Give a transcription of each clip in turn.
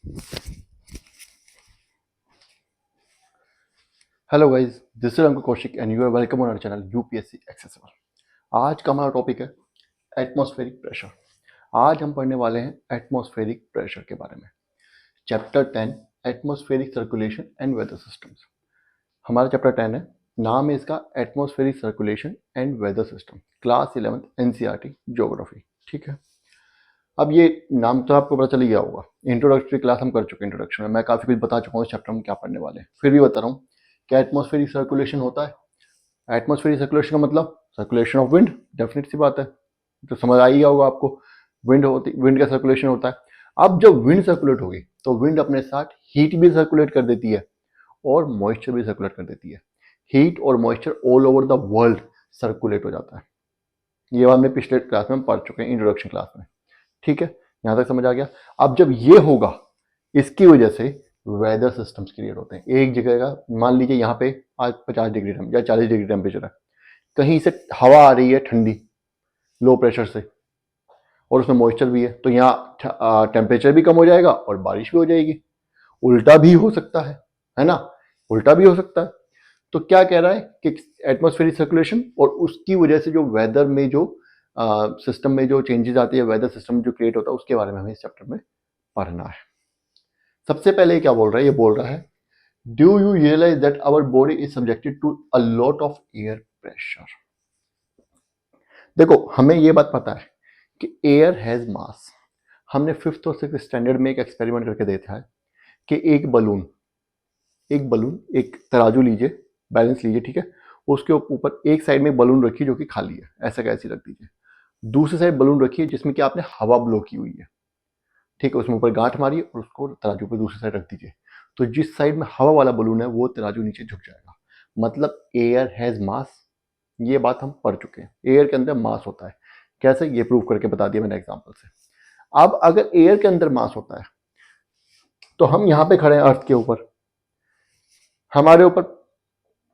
Hello guys, this is Ankur Kaushik and you are welcome on our channel UPSC accessible. आज का हमारा topic है atmospheric pressure. आज हम पढ़ने वाले हैं एटमॉस्फेरिक प्रेशर के बारे में। Chapter 10 atmospheric circulation and weather systems. हमारा चैप्टर 10 है, नाम है इसका atmospheric circulation and weather system, class 11th NCERT geography. ठीक है, अब ये नाम तो आपको पता चल ही गया होगा। इंट्रोडक्टरी क्लास हम कर चुके हैं। इंट्रोडक्शन में मैं काफ़ी कुछ बता चुका हूँ इस चैप्टर में क्या पढ़ने वाले हैं, फिर भी बता रहा हूँ क्या एटमॉस्फेरिक सर्कुलेशन होता है। एटमॉस्फेरिक सर्कुलेशन का मतलब सर्कुलेशन ऑफ विंड, डेफिनेट सी बात है, तो समझ आ ही गया होगा आपको। विंड का सर्कुलेशन होता है। अब जब विंड सर्कुलेट होगी तो विंड अपने साथ हीट भी सर्कुलेट कर देती है और मॉइस्चर भी सर्कुलेट कर देती है। हीट और moisture all over the world circulate हो जाता है। ये हमने पिछले क्लास में पढ़ चुके हैं, इंट्रोडक्शन क्लास में। ठीक है, यहां तक समझ आ गया। अब जब ये होगा, इसकी वजह से वेदर सिस्टम्स क्रिएट होते हैं। एक जगह का मान लीजिए यहाँ पे आज 50 डिग्री या 40 डिग्री टेम्परेचर है, कहीं से हवा आ रही है ठंडी लो प्रेशर से और उसमें मॉइस्चर भी है, तो यहाँ टेम्परेचर भी कम हो जाएगा और बारिश भी हो जाएगी। उल्टा भी हो सकता है ना, उल्टा भी हो सकता है। तो क्या कह रहा है कि एटमॉस्फेरिक सर्कुलेशन और उसकी वजह से जो वेदर में जो सिस्टम में जो चेंजेस आती है, वेदर सिस्टम जो क्रिएट होता है, उसके बारे में हमें इस चैप्टर में पढ़ना है। सबसे पहले क्या बोल रहा है, ये बोल रहा है do you realise that our body is subjected to a lot of air pressure. देखो, हमें ये बात पता है कि एयर हैज मास। हमने 5th और 6th स्टैंडर्ड में एक एक्सपेरिमेंट करके देखा है कि एक बलून एक तराजू लीजिए, बैलेंस लीजिए, ठीक है, उसके ऊपर एक साइड में बलून रखिए जो कि खाली है, ऐसा कैसी रख दीजिए। दूसरी साइड बलून रखिए जिसमें कि आपने हवा ब्लो की हुई है, ठीक है, उसमें ऊपर गांठ मारिए और उसको तराजू पर दूसरी साइड रख दीजिए। तो जिस साइड में हवा वाला बलून है वो तराजू नीचे झुक जाएगा, मतलब एयर हैज मास। ये बात हम पढ़ चुके हैं, एयर के अंदर मास होता है। कैसे, ये प्रूव करके बता दिया मैंने एग्जांपल से। अब अगर एयर के अंदर मास होता है तो हम यहाँ पे खड़े हैं अर्थ के ऊपर, हमारे ऊपर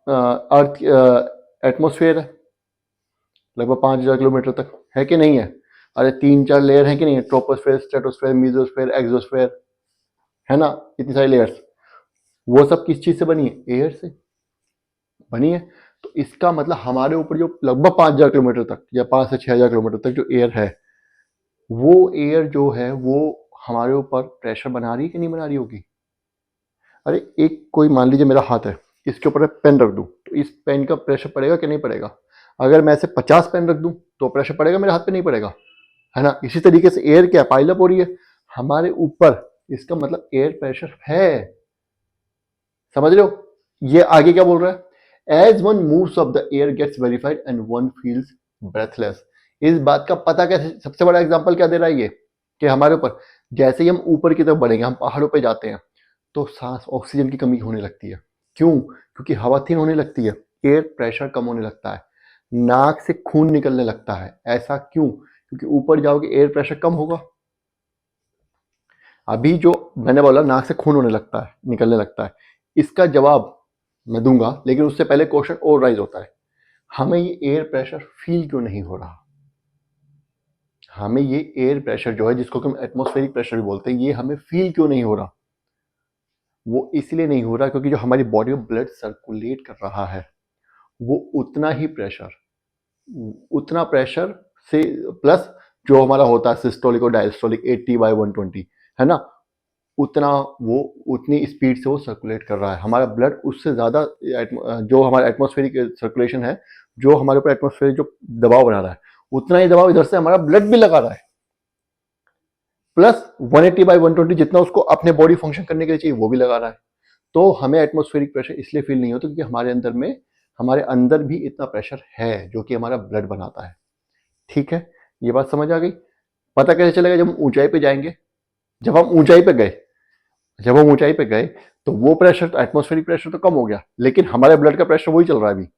अर्थ एटमोस्फेयर है लगभग 5,000 किलोमीटर तक, है कि नहीं है। अरे 3-4 लेयर है कि नहीं है, ट्रोपोस्फेयर, स्ट्रेटोस्फेयर, मीजोस्फेयर, एक्सोस्फेयर, है ना, इतनी सारी लेयर्स। वो सब किस चीज से बनी है, एयर से बनी है। तो इसका मतलब हमारे ऊपर जो लगभग 5,000 किलोमीटर तक या 5 से 6,000 किलोमीटर तक जो एयर है, वो एयर जो है वो हमारे ऊपर प्रेशर बना रही है कि नहीं बना रही होगी। अरे एक कोई मान लीजिए मेरा हाथ है, इसके ऊपर पेन रख दूं तो इस पेन का प्रेशर पड़ेगा कि नहीं पड़ेगा। अगर मैं ऐसे 50 पेन रख दूं तो प्रेशर पड़ेगा मेरे हाथ पे, नहीं पड़ेगा, है ना। इसी तरीके से एयर क्या पाइलअप हो रही है हमारे ऊपर, इसका मतलब एयर प्रेशर है। समझ रहे हो। ये आगे क्या बोल रहा है, as one moves of the air gets verified and one feels breathless. इस बात का पता कैसे, सबसे बड़ा एग्जांपल क्या दे रहा है ये, कि हमारे ऊपर जैसे ही हम ऊपर की तरफ बढ़ेंगे, हम पहाड़ों पे जाते हैं तो सांस ऑक्सीजन की कमी होने लगती है। क्यों, क्योंकि हवा थिन होने लगती है, एयर प्रेशर कम होने लगता है, नाक से खून निकलने लगता है। ऐसा क्यों, क्योंकि ऊपर जाओगे एयर प्रेशर कम होगा। अभी जो मैंने बोला नाक से खून होने लगता है, निकलने लगता है, इसका जवाब मैं दूंगा, लेकिन उससे पहले क्वेश्चन और राइज होता है, हमें ये एयर प्रेशर फील क्यों नहीं हो रहा। हमें ये एयर प्रेशर जो है, जिसको हम एटमॉस्फेरिक प्रेशर भी बोलते हैं, ये हमें फील क्यों नहीं हो रहा। वो इसलिए नहीं हो रहा क्योंकि जो हमारी बॉडी में ब्लड सर्कुलेट कर रहा है, वो उतना प्रेशर से प्लस जो हमारा होता है सिस्टोलिक और डायस्टोलिक 80/120, है ना, उतना वो उतनी स्पीड से वो सर्कुलेट कर रहा है। हमारा ब्लड उससे ज़्यादा जो हमारा एटमॉस्फेरिक सर्कुलेशन है, जो हमारे ऊपर एटमॉस्फेरिक जो दबाव बना रहा है, उतना ही दबाव इधर से हमारा ब्लड भी लगा रहा है, प्लस 180/120 जितना उसको अपने बॉडी फंक्शन करने के लिए चाहिए वो भी लगा रहा है। तो हमें एटमॉस्फेरिक प्रेशर इसलिए फील नहीं होता क्योंकि हमारे अंदर भी इतना प्रेशर है जो कि हमारा ब्लड बनाता है। ठीक है, ये बात समझ आ गई। पता कैसे चलेगा, जब हम ऊंचाई पे जाएंगे, जब हम ऊंचाई पे गए जब हम ऊंचाई पे गए तो वो प्रेशर, एटमॉस्फेरिक प्रेशर तो कम हो गया, लेकिन हमारे ब्लड का प्रेशर वही चल रहा है अभी,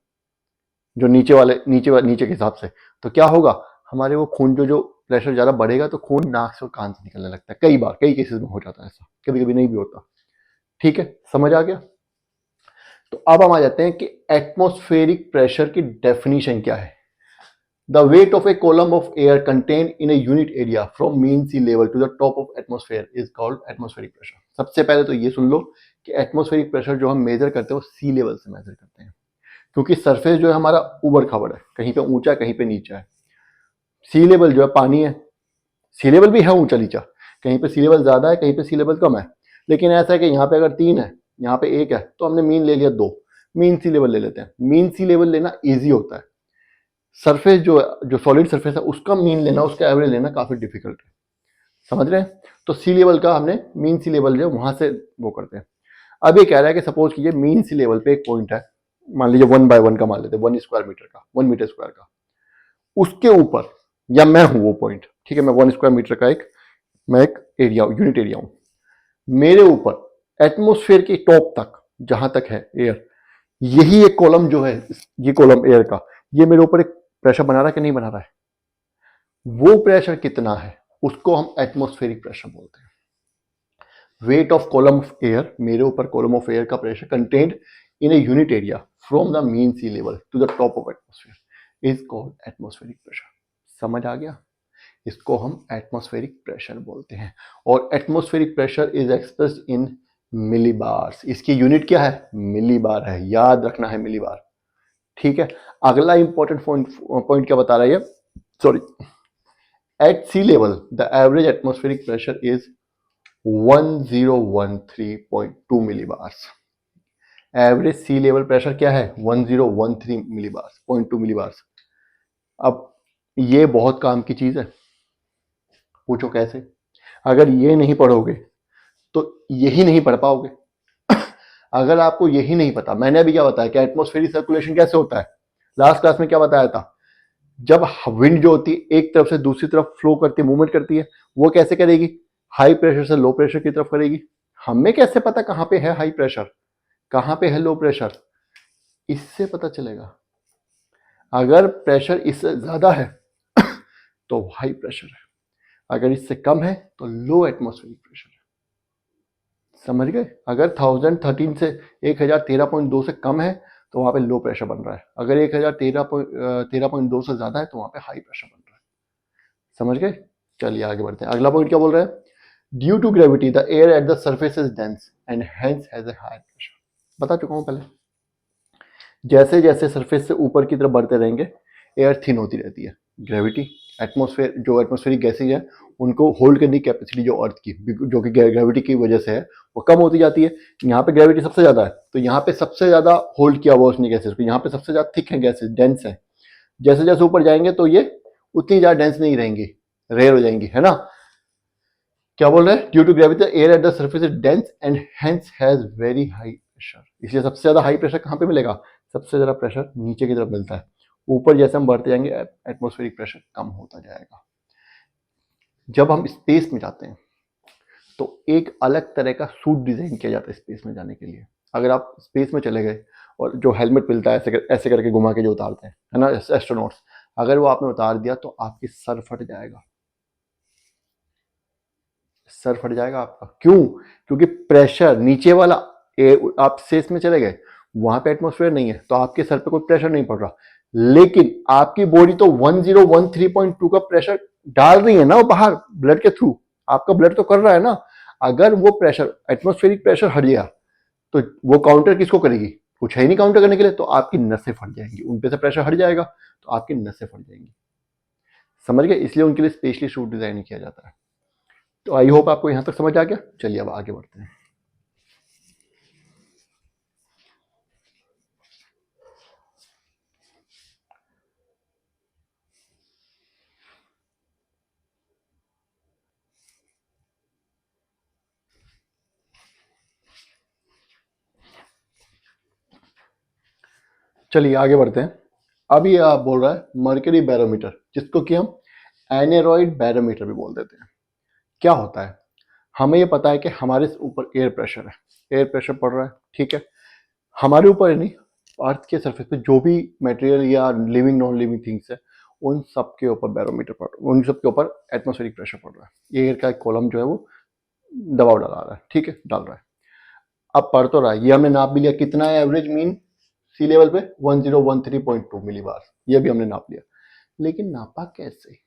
जो नीचे के हिसाब से। तो क्या होगा, हमारे वो खून जो प्रेशर ज्यादा बढ़ेगा तो खून नाक से और कान से निकलने लगता है। कई बार कई केसेस में हो जाता है ऐसा, कभी कभी नहीं भी होता। ठीक है, समझ आ गया। तो अब हम आ जाते हैं कि एटमॉस्फेरिक प्रेशर की डेफिनेशन क्या है। The weight of a column of air contain in a unit area from mean sea level to the top of atmosphere is called atmospheric pressure. सबसे पहले तो ये सुन लो कि एटमॉस्फेरिक प्रेशर जो हम मेजर करते हैं वो सी लेवल से मेजर करते हैं, क्योंकि सरफेस जो है हमारा उबड़ खाबड़ है, कहीं पे ऊंचा कहीं पे नीचा है। सी लेवल जो है पानी है, सी लेवल भी है ऊंचा नीचा, कहीं पे सी लेवल ज्यादा है कहीं पे सी लेवल कम है। लेकिन ऐसा है कि यहाँ पे अगर 3 है यहाँ पे 1 है तो हमने मीन ले लिया 2, मीन सी लेवल ले लेते हैं। मीन सी लेवल लेना ईजी होता है, सरफेस जो सॉलिड सरफेस है उसका मीन लेना, उसका एवरेज लेना काफी डिफिकल्ट है, समझ रहे हैं। तो सी लेवल का हमने मीन सी लेवल जो वहां से वो करते हैं। अब ये कह रहा है कि सपोज कीजिए मीन सी लेवल पे एक पॉइंट है, मान लीजिए 1/1 का मान लेते हैं, 1 स्क्वायर मीटर का, 1 मीटर स्क्वायर का, उसके ऊपर, या मैं हूं वो पॉइंट, ठीक है, मैं 1 स्क्वायर मीटर का मैं एक एरिया यूनिट एरिया हूं, मेरे ऊपर एटमोस्फेयर के टॉप तक जहां तक है एयर, यही एक कॉलम जो है, ये कॉलम एयर का, ये मेरे ऊपर एक प्रेशर बना रहा है कि नहीं बना रहा है, वो प्रेशर कितना है उसको हम एटमॉस्फेरिक प्रेशर बोलते हैं। Weight of column of air, मेरे ऊपर कॉलम ऑफ एयर का pressure contained in a unit area from the mean sea level to the top of atmosphere is called atmospheric pressure. समझ आ गया? इसको हम एटमॉस्फेरिक प्रेशर बोलते हैं। और atmospheric pressure is expressed in millibars. इसकी यूनिट क्या है? मिलीबार है, याद रखना है मिलीबार, ठीक है। अगला इंपॉर्टेंट पॉइंट क्या बता रहा है, sorry, at sea level the average atmospheric pressure is 1013.2 millibars. Average sea level pressure क्या है? 1013 मिलीबार्स, 0.2 मिलीबार्स। अब ये बहुत काम की चीज है, पूछो कैसे? अगर ये नहीं पढ़ोगे तो यही नहीं पढ़ पाओगे। अगर आपको यही नहीं पता, मैंने अभी क्या बताया कि एटमॉस्फेरिक सर्कुलेशन कैसे होता है, लास्ट क्लास में क्या बताया था, जब विंड जो होती है एक तरफ से दूसरी तरफ फ्लो करती है, मूवमेंट करती है, वो कैसे करेगी? हाई प्रेशर से लो प्रेशर की तरफ करेगी। हमें कैसे पता कहां पे है हाई प्रेशर, कहां पे है लो प्रेशर? इससे पता चलेगा। अगर प्रेशर इससे ज्यादा है तो हाई प्रेशर है, अगर इससे कम है तो लो एटमॉस्फेरिक प्रेशर है। समझ गए? अगर 1013 से 1013.2 से कम है तो वहां पे लो प्रेशर बन रहा है, अगर 1013.2 से ज्यादा है तो वहां पे हाई प्रेशर बन रहा है। समझ गए? चलिए आगे बढ़ते हैं। अगला पॉइंट क्या बोल रहा है? Due to gravity the air at the surface is dense and hence has a high pressure. बता चुका हूं पहले, जैसे जैसे सरफेस से ऊपर की तरफ बढ़ते रहेंगे एयर थिन होती रहती है। ग्रेविटी, एटमॉस्फेयर, जो एटमॉस्फेरिक गैसेज है उनको होल्ड करने की कैपेसिटी जो अर्थ की, जो कि ग्रेविटी की वजह से है, वो कम होती जाती है। यहाँ पे ग्रेविटी सबसे ज्यादा है तो यहाँ पे सबसे ज्यादा होल्ड किया हुआ उसने गैसेज को, यहाँ पे सबसे ज्यादा थिक है गैसेज, डेंस है। जैसे जैसे ऊपर जाएंगे तो ये उतनी ज्यादा डेंस नहीं रहेंगी, रेयर हो जाएंगी, है ना। क्या बोल रहे हैं? Due to gravity air at the surface is dense and hence has very high pressure. इसलिए सबसे ज्यादा हाई प्रेशर कहाँ पे मिलेगा? सबसे ज्यादा प्रेशर नीचे की तरफ मिलता है। ऊपर जैसे हम बढ़ते जाएंगे एटमॉस्फेरिक प्रेशर कम होता जाएगा। जब हम स्पेस में जाते हैं तो एक अलग तरह का सूट डिजाइन किया जाता है स्पेस में जाने के लिए। अगर आप स्पेस में चले गए और जो हेलमेट मिलता है ऐसे करके घुमा के जो उतारते हैं, है ना, एस्ट्रोनॉट्स, अगर वो आपने उतार दिया तो आपकी सर फट जाएगा, सर फट जाएगा आपका। क्यों? क्योंकि प्रेशर नीचे वाला, आप स्पेस में चले गए, वहां पे एटमॉस्फेयर नहीं है तो आपके सर पे कोई प्रेशर नहीं पड़ रहा, लेकिन आपकी बॉडी तो 1013.2 का प्रेशर डाल रही है ना बाहर ब्लड के थ्रू, आपका ब्लड तो कर रहा है ना। अगर वो प्रेशर, एटमॉस्फेरिक प्रेशर हट गया तो वो काउंटर किसको करेगी? कुछ है ही नहीं काउंटर करने के लिए, तो आपकी नसें फट जाएंगी, उन पे से प्रेशर हट जाएगा तो आपकी नसें फट जाएंगी। समझ गए? इसलिए उनके लिए स्पेशली सूट डिजाइन किया जाता है। तो आई होप आपको यहां तक समझ आ गया। चलिए अब आगे बढ़ते हैं। चलिए आगे बढ़ते हैं। अब ये आप बोल रहा है मर्करी बैरोमीटर, जिसको कि हम एनेरॉइड बैरोमीटर भी बोल देते हैं। क्या होता है? हमें ये पता है कि हमारे ऊपर एयर प्रेशर है, एयर प्रेशर पड़ रहा है, ठीक है। हमारे ऊपर नहीं, अर्थ के सरफेस पे जो भी मटेरियल या लिविंग नॉन लिविंग थिंग्स है उन सब के ऊपर बैरोमीटर पड़, उन सब के ऊपर एटमॉस्फेरिक प्रेशर पड़ रहा है। एयर का एक कॉलम जो है वो दबाव डाला रहा है, ठीक है, डाल रहा है। अब पढ़ तो रहा है, ये हमने नाप भी लिया, कितना है एवरेज मीन सी लेवल पे? 1013.2 मिलीबार, ये भी हमने नाप लिया। लेकिन नापा कैसे?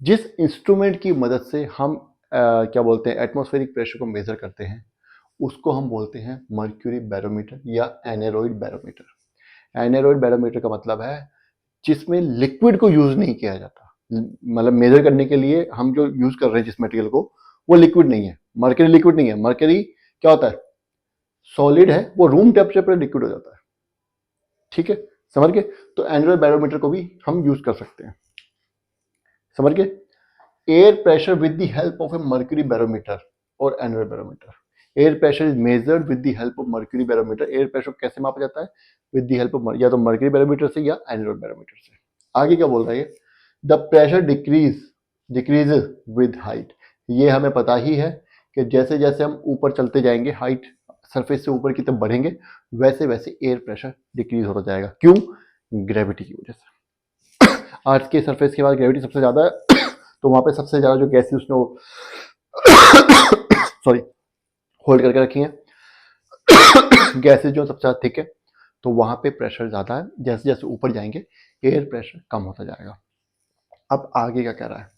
जिस इंस्ट्रूमेंट की मदद से हम क्या बोलते हैं एटमॉस्फेरिक प्रेशर को मेजर करते हैं उसको हम बोलते हैं मर्क्यूरी बैरोमीटर या एनेरॉइड बैरोमीटर। एनेरॉइड बैरोमीटर का मतलब है जिसमें लिक्विड को यूज नहीं किया जाता, मतलब मेजर करने के लिए हम जो यूज कर रहे हैं जिस मटेरियल को वो लिक्विड नहीं है। मर्करी लिक्विड नहीं है, मर्करी क्या होता है, सॉलिड है, वो रूम टेम्परेचर पर लिक्विड हो जाता है। ठीक है, समझ गए? तो एनुअल बैरोमीटर को भी हम यूज कर सकते हैं, समझ गए? Air pressure with the help of a mercury barometer और aneroid barometer. Air pressure is measured with the help of mercury barometer. Air pressure कैसे मापा जाता है? विद द हेल्प ऑफ या तो मर्क्यूरी बैरोमीटर से या एनुअल बैरोमीटर से। आगे क्या बोल रहा है, the pressure decrease with height. ये हमें पता ही है कि जैसे जैसे हम ऊपर चलते जाएंगे, हाइट सरफेस से ऊपर की तरफ बढ़ेंगे, वैसे वैसे एयर प्रेशर डिक्रीज होता जाएगा। क्यों? ग्रेविटी की वजह से। अर्थ के सरफेस के बाद ग्रेविटी सबसे ज्यादा है, तो वहां पे सबसे ज्यादा जो गैसेस उसने वो सॉरी होल्ड करके रखी हैं गैसेस जो सबसे ज्यादा थिक है, तो वहां पे प्रेशर ज्यादा है। जैसे जैसे ऊपर जाएंगे एयर प्रेशर कम होता जाएगा। अब आगे क्या कह रहा है,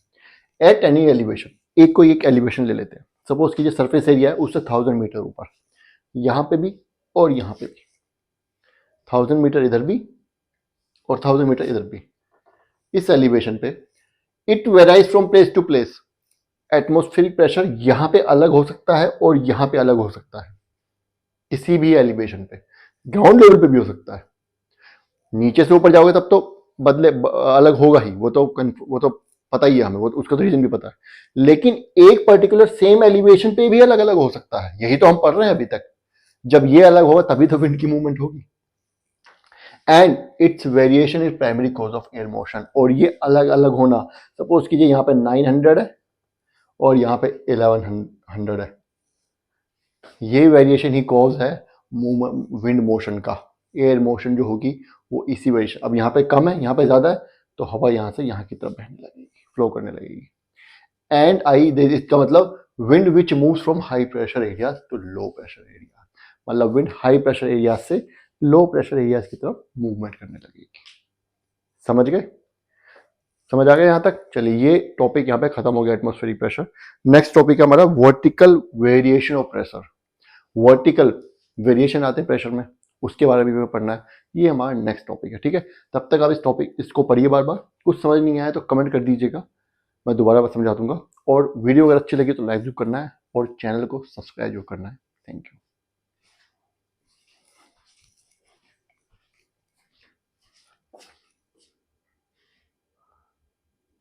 एट एनी एलिवेशन, एक एलिवेशन ले लेते हैं। सपोज कीजिए सरफेस एरिया है उससे 1000 मीटर ऊपर, यहां पे भी और यहां पे भी, 1000 मीटर इधर भी और 1000 मीटर इधर भी। इस एलिवेशन पे it varies from place to place. Atmospheric pressure यहां पे अलग हो सकता है और यहां पे अलग हो सकता है, किसी भी एलिवेशन पे। ग्राउंड लेवल पे भी हो सकता है, नीचे से ऊपर जाओगे तब तो अलग होगा ही, वो तो पता ही है हमें, वो उसका तो रीजन भी पता है। लेकिन एक पर्टिकुलर सेम एलिवेशन पे भी अलग अलग हो सकता है, यही तो हम पढ़ रहे हैं अभी तक। जब ये अलग होगा तभी तो विंड की मूवमेंट होगी। And it's variation is primary cause of air motion. और ये अलग अलग होना, सपोज कीजिए यहाँ पे 900 है और यहाँ पे 1100 है, ये वेरिएशन ही कॉज है विंड मोशन का। एयर मोशन जो होगी वो इसी वेरिएशन, अब यहाँ पे कम है यहाँ पे ज्यादा है, तो हवा यहाँ से यहाँ की तरफ बहने लगेगी, फ्लो करने लगेगी। एंड इसका मतलब wind which moves from high pressure areas to low pressure area, मतलब विंड हाई प्रेशर एरियाज से लो प्रेशर एरियाज की तरफ मूवमेंट करने लगेगी। समझ गए? समझ आ गया यहाँ तक? चलिए ये टॉपिक यहाँ पे खत्म हो गया, एटमॉस्फेरिक प्रेशर। नेक्स्ट टॉपिक है हमारा vertical variation of pressure. Vertical variation आते हैं प्रेशर में, उसके बारे में भी पढ़ना है, ये हमारा नेक्स्ट टॉपिक है। ठीक है, तब तक आप इसको पढ़िए बार बार। कुछ समझ नहीं आया तो कमेंट कर दीजिएगा, मैं दोबारा समझा दूंगा। और वीडियो अगर अच्छी लगी तो लाइक जरूर करना है और चैनल को सब्सक्राइब जरूर करना है। Thank you.